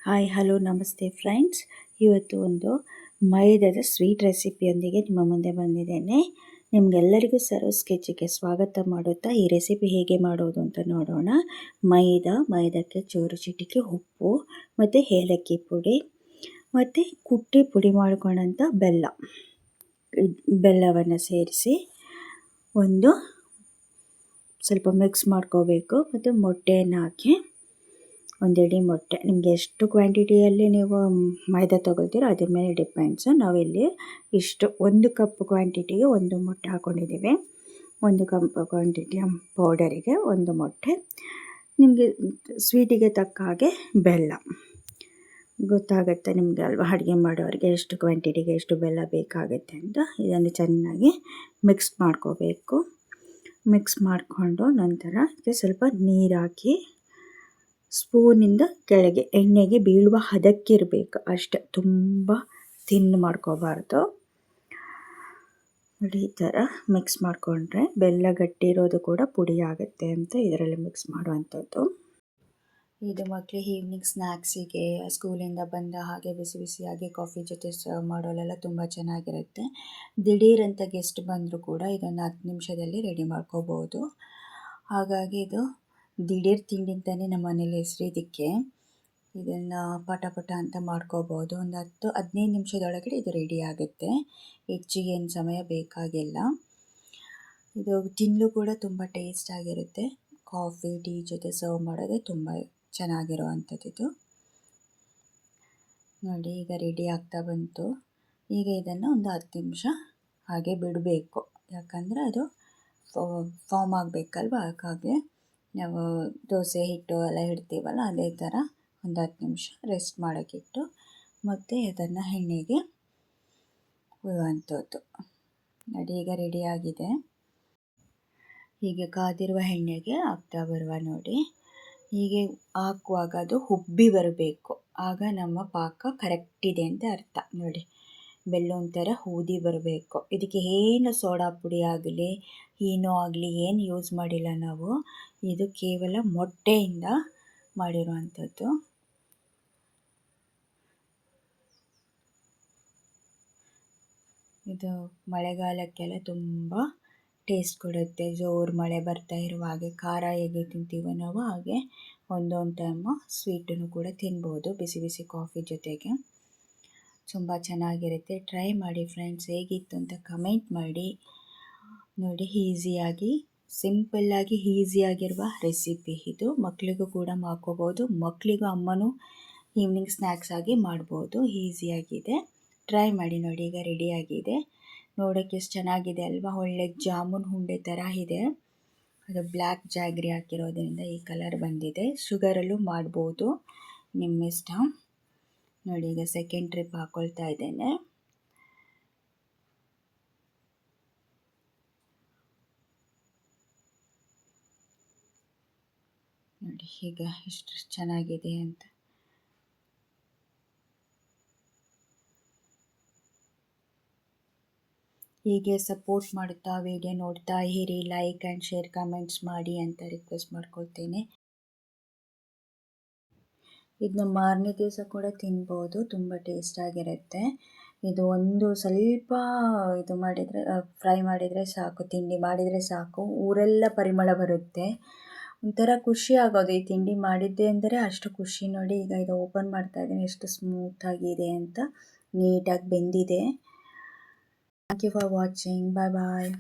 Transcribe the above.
Hi hello ನಮಸ್ತೆ friends. ಇವತ್ತು ಒಂದು ಮೈದಾದ ಸ್ವೀಟ್ ರೆಸಿಪಿಯೊಂದಿಗೆ ನಿಮ್ಮ ಮುಂದೆ ಬಂದಿದ್ದೇನೆ. ನಿಮಗೆಲ್ಲರಿಗೂ ಸರೋಸ್ ಕಿಚನ್ಗೆ ಸ್ವಾಗತ ಮಾಡುತ್ತಾ ಈ ರೆಸಿಪಿ ಹೇಗೆ ಮಾಡೋದು ಅಂತ ನೋಡೋಣ. ಮೈದಾಕ್ಕೆ ಚೂರು ಚಿಟಿಕೆ ಉಪ್ಪು ಮತ್ತು ಏಲಕ್ಕಿ ಪುಡಿ ಮತ್ತು ಕುಟ್ಟಿ ಪುಡಿ ಮಾಡ್ಕೊಂಡಂಥ ಬೆಲ್ಲವನ್ನು ಸೇರಿಸಿ ಒಂದು ಸ್ವಲ್ಪ ಮಿಕ್ಸ್ ಮಾಡ್ಕೋಬೇಕು. ಮತ್ತು ಮೊಟ್ಟೆಯನ್ನು ಹಾಕಿ ಒಂದು ಇಡೀ ಮೊಟ್ಟೆ, ನಿಮಗೆ ಎಷ್ಟು ಕ್ವಾಂಟಿಟಿಯಲ್ಲಿ ನೀವು ಮೈದಾ ತೊಗೊಳ್ತೀರೋ ಅದ್ರ ಮೇಲೆ ಡಿಪೆಂಡ್ಸು. ನಾವಿಲ್ಲಿ ಒಂದು ಕಪ್ ಕ್ವಾಂಟಿಟಿಗೆ ಒಂದು ಮೊಟ್ಟೆ ಹಾಕ್ಕೊಂಡಿದ್ದೀವಿ. ಒಂದು ಕಪ್ ಕ್ವಾಂಟಿಟಿಯ ಪೌಡರಿಗೆ ಒಂದು ಮೊಟ್ಟೆ, ನಿಮಗೆ ಸ್ವೀಟಿಗೆ ತಕ್ಕ ಹಾಗೆ ಬೆಲ್ಲ. ಗೊತ್ತಾಗುತ್ತೆ ನಿಮಗೆ ಅಲ್ವಾ, ಅಡುಗೆ ಮಾಡೋರಿಗೆ ಎಷ್ಟು ಕ್ವಾಂಟಿಟಿಗೆ ಎಷ್ಟು ಬೆಲ್ಲ ಬೇಕಾಗುತ್ತೆ ಅಂತ. ಇದನ್ನು ಚೆನ್ನಾಗಿ ಮಿಕ್ಸ್ ಮಾಡ್ಕೋಬೇಕು. ಮಿಕ್ಸ್ ಮಾಡಿಕೊಂಡು ನಂತರ ಇದಕ್ಕೆ ಸ್ವಲ್ಪ ನೀರು ಹಾಕಿ ಸ್ಪೂನಿಂದ ಕೆಳಗೆ ಎಣ್ಣೆಗೆ ಬೀಳುವ ಹದಕ್ಕಿರಬೇಕು ಅಷ್ಟೆ, ತುಂಬ ತಿನ್ ಮಾಡ್ಕೋಬಾರ್ದು. ನೋಡಿ, ಈ ಥರ ಮಿಕ್ಸ್ ಮಾಡಿಕೊಂಡ್ರೆ ಬೆಲ್ಲ ಗಟ್ಟಿ ಇರೋದು ಕೂಡ ಪುಡಿ ಆಗುತ್ತೆ ಅಂತ ಇದರಲ್ಲಿ ಮಿಕ್ಸ್ ಮಾಡುವಂಥದ್ದು. ಇದು ಮಕ್ಕಳಿಗೆ ಈವ್ನಿಂಗ್ ಸ್ನ್ಯಾಕ್ಸಿಗೆ, ಸ್ಕೂಲಿಂದ ಬಂದ ಹಾಗೆ ಬಿಸಿ ಬಿಸಿಯಾಗಿ ಕಾಫಿ ಜೊತೆ ಸರ್ವ್ ಮಾಡೋಲೆಲ್ಲ ತುಂಬ ಚೆನ್ನಾಗಿರುತ್ತೆ. ದಿಢೀರಂತ ಗೆಸ್ಟ್ ಬಂದರೂ ಕೂಡ ಇದನ್ನು 10 ನಿಮಿಷದಲ್ಲಿ ರೆಡಿ ಮಾಡ್ಕೋಬೋದು. ಹಾಗಾಗಿ ಇದು ದಿಢೀರ್ ತಿಂಡಿ ಅಂತಲೇ ನಮ್ಮ ಮನೇಲಿ ಹೆಸರು ಇದಕ್ಕೆ. ಇದನ್ನು ಪಟ ಅಂತ ಮಾಡ್ಕೋಬೋದು. ಒಂದು 10-15 ನಿಮಿಷದೊಳಗಡೆ ಇದು ರೆಡಿ ಆಗುತ್ತೆ. ಹೆಚ್ಚಿಗೆ ಏನು ಸಮಯ ಬೇಕಾಗಿಲ್ಲ. ಇದು ತಿನ್ನಲು ಕೂಡ ತುಂಬ ಟೇಸ್ಟ್ ಆಗಿರುತ್ತೆ. ಕಾಫಿ ಟೀ ಜೊತೆ ಸರ್ವ್ ಮಾಡೋದೇ ತುಂಬ ಚೆನ್ನಾಗಿರೋ ಅಂಥದ್ದು. ನೋಡಿ, ಈಗ ರೆಡಿ ಆಗ್ತಾ ಬಂತು. ಈಗ ಇದನ್ನು ಒಂದು 10 ನಿಮಿಷ ಹಾಗೆ ಬಿಡಬೇಕು, ಯಾಕಂದರೆ ಅದು ಫಾರ್ಮ್ ಆಗಬೇಕಲ್ವ. ಹಾಗಾಗಿ ನಾವು ದೋಸೆ ಹಿಟ್ಟು ಎಲ್ಲ ಇಡ್ತೀವಲ್ಲ, ಅದೇ ಥರ ಒಂದು 10 ನಿಮಿಷ ರೆಸ್ಟ್ ಮಾಡೋಕ್ಕಿಟ್ಟು ಮತ್ತು ಅದನ್ನು ಎಣ್ಣೆಗೆ ಹುಯ್ಯುವಂಥದ್ದು. ನೋಡಿ, ಈಗ ರೆಡಿಯಾಗಿದೆ. ಹೀಗೆ ಕಾದಿರುವ ಎಣ್ಣೆಗೆ ಹಾಕ್ತಾ ಬರುವ ನೋಡಿ. ಹೀಗೆ ಹಾಕುವಾಗ ಅದು ಉಬ್ಬಿ ಬರಬೇಕು, ಆಗ ನಮ್ಮ ಪಾಕ ಕರೆಕ್ಟ್ ಇದೆ ಅಂತ ಅರ್ಥ. ನೋಡಿ, ಬೆಲ್ಲ ಒಂಥರ ಊದಿ ಬರಬೇಕು. ಇದಕ್ಕೆ ಏನು ಸೋಡಾ ಪುಡಿ ಆಗಲಿ ಏನೋ ಆಗಲಿ ಏನು ಯೂಸ್ ಮಾಡಿಲ್ಲ ನಾವು. ಇದು ಕೇವಲ ಮೊಟ್ಟೆಯಿಂದ ಮಾಡಿರುವಂಥದ್ದು. ಇದು ಮಳೆಗಾಲಕ್ಕೆಲ್ಲ ತುಂಬ ಟೇಸ್ಟ್ ಕೊಡುತ್ತೆ. ಜೋರು ಮಳೆ ಬರ್ತಾ ಇರುವ ಹಾಗೆ ಖಾರ ಹೇಗೆ ತಿಂತೀವೋ ನಾವು, ಹಾಗೆ ಒಂದೊಂದು ಟೈಮು ಸ್ವೀಟನ್ನು ಕೂಡ ತಿನ್ಬೋದು ಬಿಸಿ ಬಿಸಿ ಕಾಫಿ ಜೊತೆಗೆ. ತುಂಬ ಚೆನ್ನಾಗಿರುತ್ತೆ. ಟ್ರೈ ಮಾಡಿ ಫ್ರೆಂಡ್ಸ್, ಹೇಗಿತ್ತು ಅಂತ ಕಮೆಂಟ್ ಮಾಡಿ. ನೋಡಿ, ಈಸಿಯಾಗಿ ಸಿಂಪಲ್ಲಾಗಿ ಈಸಿಯಾಗಿರುವ ರೆಸಿಪಿ ಇದು. ಮಕ್ಕಳಿಗೂ ಕೂಡ ಮಾಡ್ಕೋಬೋದು. ಮಕ್ಕಳಿಗೂ ಅಮ್ಮನೂ ಈವ್ನಿಂಗ್ ಸ್ನ್ಯಾಕ್ಸ್ ಆಗಿ ಮಾಡ್ಬೋದು. ಈಸಿಯಾಗಿದೆ, ಟ್ರೈ ಮಾಡಿ. ನೋಡಿ, ಈಗ ರೆಡಿಯಾಗಿದೆ. ನೋಡೋಕ್ಕೆ ಎಷ್ಟು ಚೆನ್ನಾಗಿದೆ ಅಲ್ವಾ, ಒಳ್ಳೆ ಜಾಮೂನ್ ಉಂಡೆ ಥರ ಇದೆ. ಅದು ಬ್ಲ್ಯಾಕ್ ಜಾಗ್ರಿ ಹಾಕಿರೋದ್ರಿಂದ ಈ ಕಲರ್ ಬಂದಿದೆ. ಶುಗರಲ್ಲೂ ಮಾಡ್ಬೋದು, ನಿಮ್ಮ ಇಷ್ಟ. ನೋಡಿ, ಈಗ ಸೆಕೆಂಡ್ ಟ್ರಿಪ್ ಹಾಕ್ಕೊಳ್ತಾ ಇದ್ದೇನೆ. ನೋಡಿ, ಈಗ ಎಷ್ಟು ಚೆನ್ನಾಗಿದೆ ಅಂತ. ಹೀಗೆ ಸಪೋರ್ಟ್ ಮಾಡುತ್ತಾ ವಿಡಿಯೋ ನೋಡ್ತಾ ಇರಿ. ಲೈಕ್ ಆ್ಯಂಡ್ ಶೇರ್ ಕಮೆಂಟ್ಸ್ ಮಾಡಿ ಅಂತ ರಿಕ್ವೆಸ್ಟ್ ಮಾಡ್ಕೊಳ್ತೇನೆ. ಇದನ್ನ ಮಾರನೇ ದಿವಸ ಕೂಡ ತಿನ್ಬೋದು, ತುಂಬ ಟೇಸ್ಟಾಗಿರುತ್ತೆ. ಇದು ಒಂದು ಸ್ವಲ್ಪ ಇದು ಮಾಡಿದರೆ, ಫ್ರೈ ಮಾಡಿದರೆ ಸಾಕು, ತಿಂಡಿ ಮಾಡಿದರೆ ಸಾಕು, ಊರೆಲ್ಲ ಪರಿಮಳ ಬರುತ್ತೆ. ಒಂಥರ ಖುಷಿ ಆಗೋದು ಈ ತಿಂಡಿ ಮಾಡಿದ್ದೆ ಅಂದರೆ ಅಷ್ಟು ಖುಷಿ. ನೋಡಿ, ಈಗ ಇದು ಓಪನ್ ಮಾಡ್ತಾ ಇದ್ದೀನಿ, ಎಷ್ಟು ಸ್ಮೂತಾಗಿದೆ ಅಂತ, ನೀಟಾಗಿ ಬೆಂದಿದೆ. Thank you for watching. Bye bye.